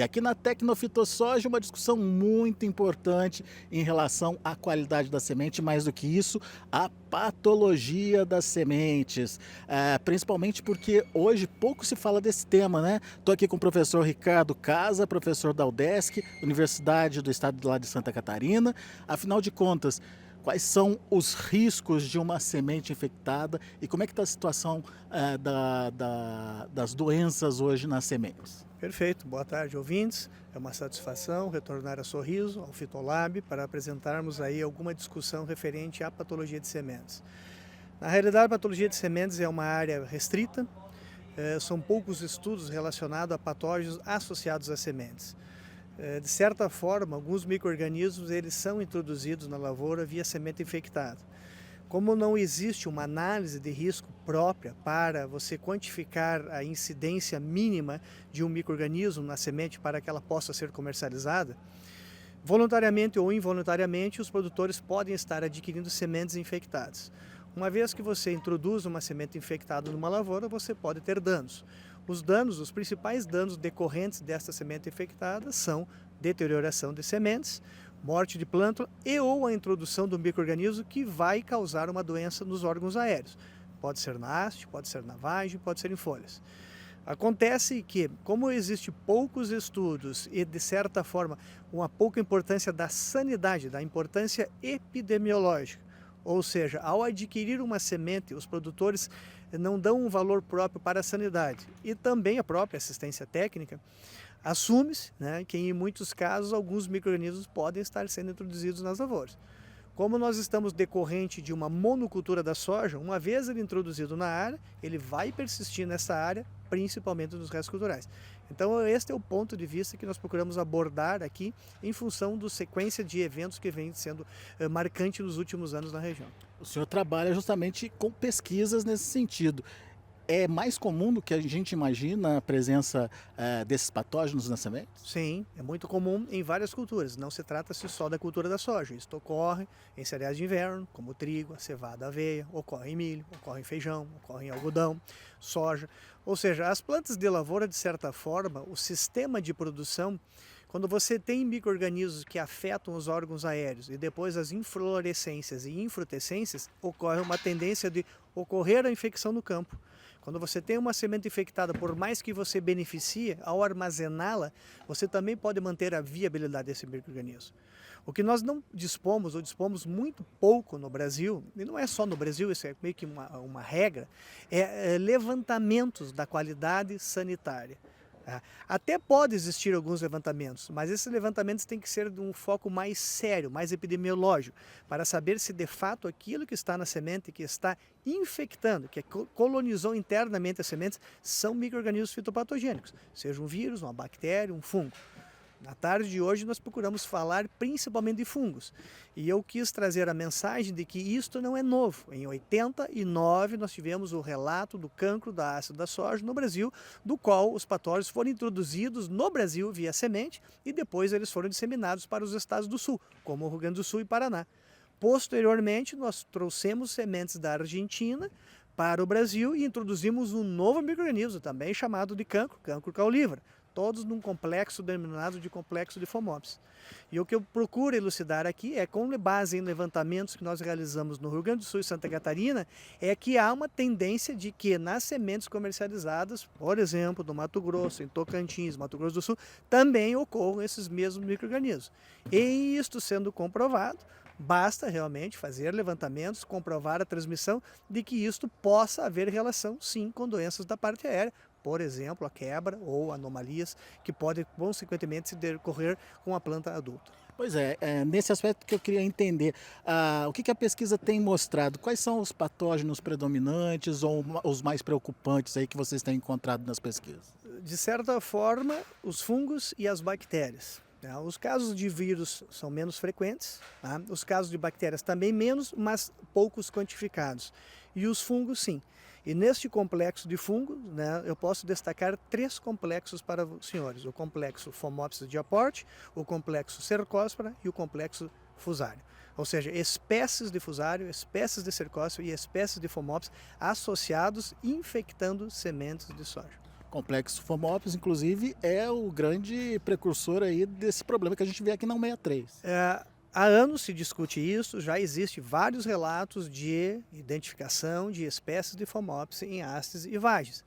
E aqui na Tecnofitossoja, uma discussão muito importante em relação à qualidade da semente, mais do que isso, a patologia das sementes. Principalmente porque hoje pouco se fala desse tema, né? Estou aqui com o professor Ricardo Casa, professor da UDESC, Universidade do Estado lá de Santa Catarina. Afinal de contas, quais são os riscos de uma semente infectada e como é que está a situação das doenças hoje nas sementes? Perfeito, boa tarde, ouvintes. É uma satisfação retornar a Sorriso, ao Fitolab, para apresentarmos aí alguma discussão referente à patologia de sementes. Na realidade, a patologia de sementes é uma área restrita, são poucos estudos relacionados a patógenos associados às sementes. De certa forma, alguns micro-organismos eles são introduzidos na lavoura via semente infectada. Como não existe uma análise de risco própria para você quantificar a incidência mínima de um micro-organismo na semente para que ela possa ser comercializada, voluntariamente ou involuntariamente os produtores podem estar adquirindo sementes infectadas. Uma vez que você introduz uma semente infectada numa lavoura, você pode ter danos. Os principais danos decorrentes desta semente infectada são deterioração de sementes, morte de plântula e ou a introdução do micro-organismo que vai causar uma doença nos órgãos aéreos. Pode ser na haste, pode ser na vagem, pode ser em folhas. Acontece que, como existem poucos estudos e, de certa forma, uma pouca importância da sanidade, da importância epidemiológica, ou seja, ao adquirir uma semente, os produtores não dão um valor próprio para a sanidade e também a própria assistência técnica, assume-se, né, que em muitos casos alguns micro-organismos podem estar sendo introduzidos nas lavouras. Como nós estamos decorrente de uma monocultura da soja, uma vez ele introduzido na área, ele vai persistir nessa área, principalmente nos restos culturais. Então este é o ponto de vista que nós procuramos abordar aqui em função da sequência de eventos que vem sendo marcante nos últimos anos na região. O senhor trabalha justamente com pesquisas nesse sentido. É mais comum do que a gente imagina a presença desses patógenos nas sementes? Sim, é muito comum em várias culturas, não se trata-se só da cultura da soja. Isso ocorre em cereais de inverno, como o trigo, a cevada, a aveia, ocorre em milho, ocorre em feijão, ocorre em algodão, soja. Ou seja, as plantas de lavoura, de certa forma, o sistema de produção, quando você tem micro-organismos que afetam os órgãos aéreos e depois as inflorescências e infrutescências, ocorre uma tendência de ocorrer a infecção no campo. Quando você tem uma semente infectada, por mais que você beneficie, ao armazená-la, você também pode manter a viabilidade desse micro-organismo. O que nós não dispomos, ou dispomos muito pouco no Brasil, e não é só no Brasil, isso é meio que uma regra, é levantamentos da qualidade sanitária. Até pode existir alguns levantamentos, mas esses levantamentos têm que ser de um foco mais sério, mais epidemiológico, para saber se de fato aquilo que está na semente, que está infectando, que colonizou internamente as sementes, são micro-organismos fitopatogênicos, seja um vírus, uma bactéria, um fungo. Na tarde de hoje nós procuramos falar principalmente de fungos e eu quis trazer a mensagem de que isto não é novo. Em 89 nós tivemos o relato do cancro da haste da soja no Brasil, do qual os patógenos foram introduzidos no Brasil via semente e depois eles foram disseminados para os estados do sul, como o Rio Grande do Sul e Paraná. Posteriormente nós trouxemos sementes da Argentina para o Brasil e introduzimos um novo micro-organismo também chamado de cancro caulífero, todos num complexo denominado de complexo de FOMOPS. E o que eu procuro elucidar aqui é, com base em levantamentos que nós realizamos no Rio Grande do Sul e Santa Catarina, é que há uma tendência de que nas sementes comercializadas, por exemplo, do Mato Grosso, em Tocantins, Mato Grosso do Sul, também ocorram esses mesmos micro-organismos. E isto sendo comprovado, basta realmente fazer levantamentos, comprovar a transmissão de que isto possa haver relação, sim, com doenças da parte aérea, por exemplo, a quebra ou anomalias que podem, consequentemente, se decorrer com a planta adulta. Pois é, nesse aspecto que eu queria entender, o que a pesquisa tem mostrado? Quais são os patógenos predominantes ou os mais preocupantes aí que vocês têm encontrado nas pesquisas? De certa forma, os fungos e as bactérias. Os casos de vírus são menos frequentes, tá? Os casos de bactérias também menos, mas poucos quantificados. E os fungos, sim. E neste complexo de fungos, né, eu posso destacar 3 complexos para os senhores. O complexo Phomopsis diaporte, o complexo Cercospora e o complexo fusário. Ou seja, espécies de fusário, espécies de cercóspora e espécies de Phomopsis associados infectando sementes de soja. Complexo FOMOPS, inclusive, é o grande precursor aí desse problema que a gente vê aqui na 163. Há anos se discute isso, já existem vários relatos de identificação de espécies de FOMOPS em hastes e vagens.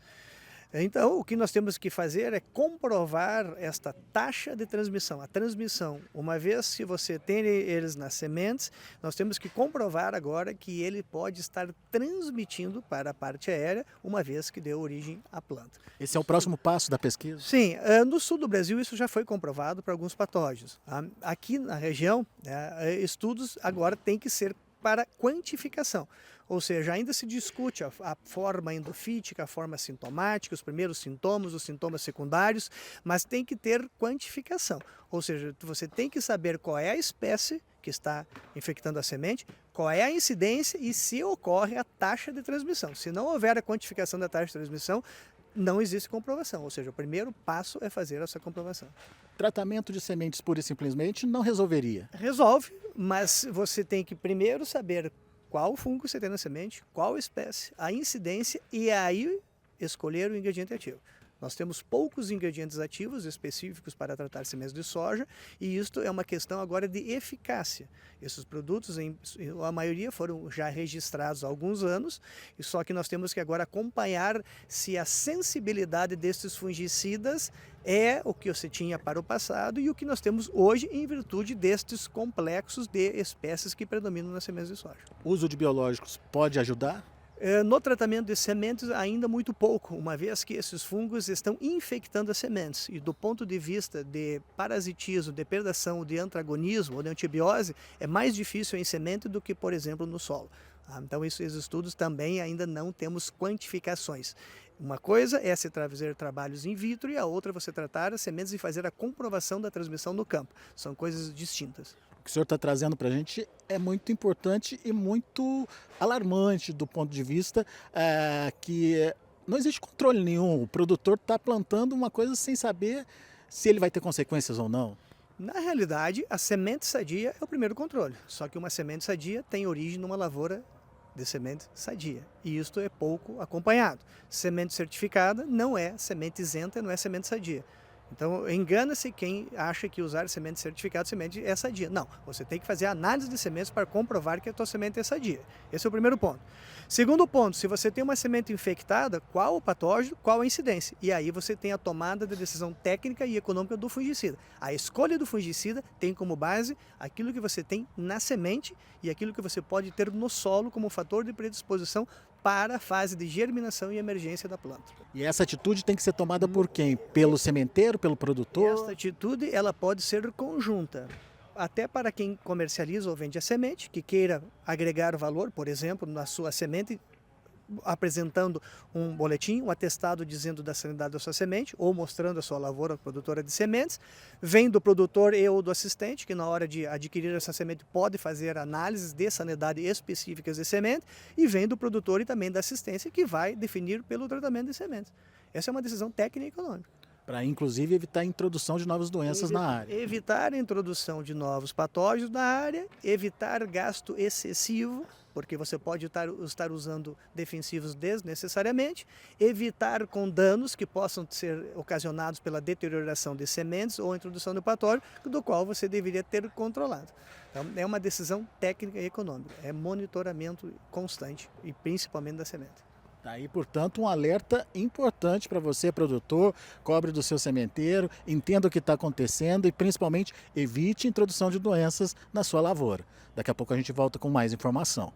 Então, o que nós temos que fazer é comprovar esta taxa de transmissão, a transmissão. Uma vez que você tem eles nas sementes, nós temos que comprovar agora que ele pode estar transmitindo para a parte aérea, uma vez que deu origem à planta. Esse é o próximo passo da pesquisa? Sim, no sul do Brasil isso já foi comprovado para alguns patógenos. Aqui na região, estudos agora têm que ser para quantificação. Ou seja, ainda se discute a forma endofítica, a forma sintomática, os primeiros sintomas, os sintomas secundários, mas tem que ter quantificação. Ou seja, você tem que saber qual é a espécie que está infectando a semente, qual é a incidência e se ocorre a taxa de transmissão. Se não houver a quantificação da taxa de transmissão, não existe comprovação. Ou seja, o primeiro passo é fazer essa comprovação. Tratamento de sementes pura e simplesmente não resolveria? Resolve, mas você tem que primeiro saber qual fungo você tem na semente, qual espécie, a incidência e aí escolher o ingrediente ativo. Nós temos poucos ingredientes ativos específicos para tratar sementes de soja e isto é uma questão agora de eficácia. Esses produtos, a maioria foram já registrados há alguns anos, e só que nós temos que agora acompanhar se a sensibilidade destes fungicidas é o que você tinha para o passado e o que nós temos hoje em virtude destes complexos de espécies que predominam nas sementes de soja. O uso de biológicos pode ajudar? No tratamento de sementes ainda muito pouco, uma vez que esses fungos estão infectando as sementes e do ponto de vista de parasitismo, de predação, de antagonismo ou de antibiose, é mais difícil em semente do que, por exemplo, no solo. Então esses estudos também ainda não temos quantificações. Uma coisa é se fazer trabalhos in vitro e a outra é você tratar as sementes e fazer a comprovação da transmissão no campo. São coisas distintas. O que o senhor está trazendo para a gente é muito importante e muito alarmante do ponto de vista que não existe controle nenhum. O produtor está plantando uma coisa sem saber se ele vai ter consequências ou não. Na realidade, a semente sadia é o primeiro controle. Só que uma semente sadia tem origem numa lavoura de semente sadia. E isto é pouco acompanhado. Semente certificada não é semente isenta, não é semente sadia. Então, engana-se quem acha que usar semente certificada, semente é sadia. Não, você tem que fazer análise de sementes para comprovar que a tua semente é sadia. Esse é o primeiro ponto. Segundo ponto, se você tem uma semente infectada, qual o patógeno, qual a incidência? E aí você tem a tomada de decisão técnica e econômica do fungicida. A escolha do fungicida tem como base aquilo que você tem na semente e aquilo que você pode ter no solo como fator de predisposição para a fase de germinação e emergência da planta. E essa atitude tem que ser tomada por quem? Pelo sementeiro, pelo produtor? Esta atitude ela pode ser conjunta. Até para quem comercializa ou vende a semente, que queira agregar valor, por exemplo, na sua semente, apresentando um boletim, um atestado dizendo da sanidade da sua semente ou mostrando a sua lavoura produtora de sementes, vem do produtor e ou do assistente, que na hora de adquirir essa semente pode fazer análises de sanidade específicas de semente, e vem do produtor e também da assistência, que vai definir pelo tratamento de sementes. Essa é uma decisão técnica e econômica. Para, inclusive, evitar a introdução de novas doenças na área. Evitar a introdução de novos patógenos na área, evitar gasto excessivo, porque você pode estar usando defensivos desnecessariamente, evitar com danos que possam ser ocasionados pela deterioração de sementes ou introdução do patógeno, do qual você deveria ter controlado. Então, é uma decisão técnica e econômica, é monitoramento constante e principalmente da semente. Daí, portanto, um alerta importante para você, produtor, cobre do seu sementeiro, entenda o que está acontecendo e, principalmente, evite a introdução de doenças na sua lavoura. Daqui a pouco a gente volta com mais informação.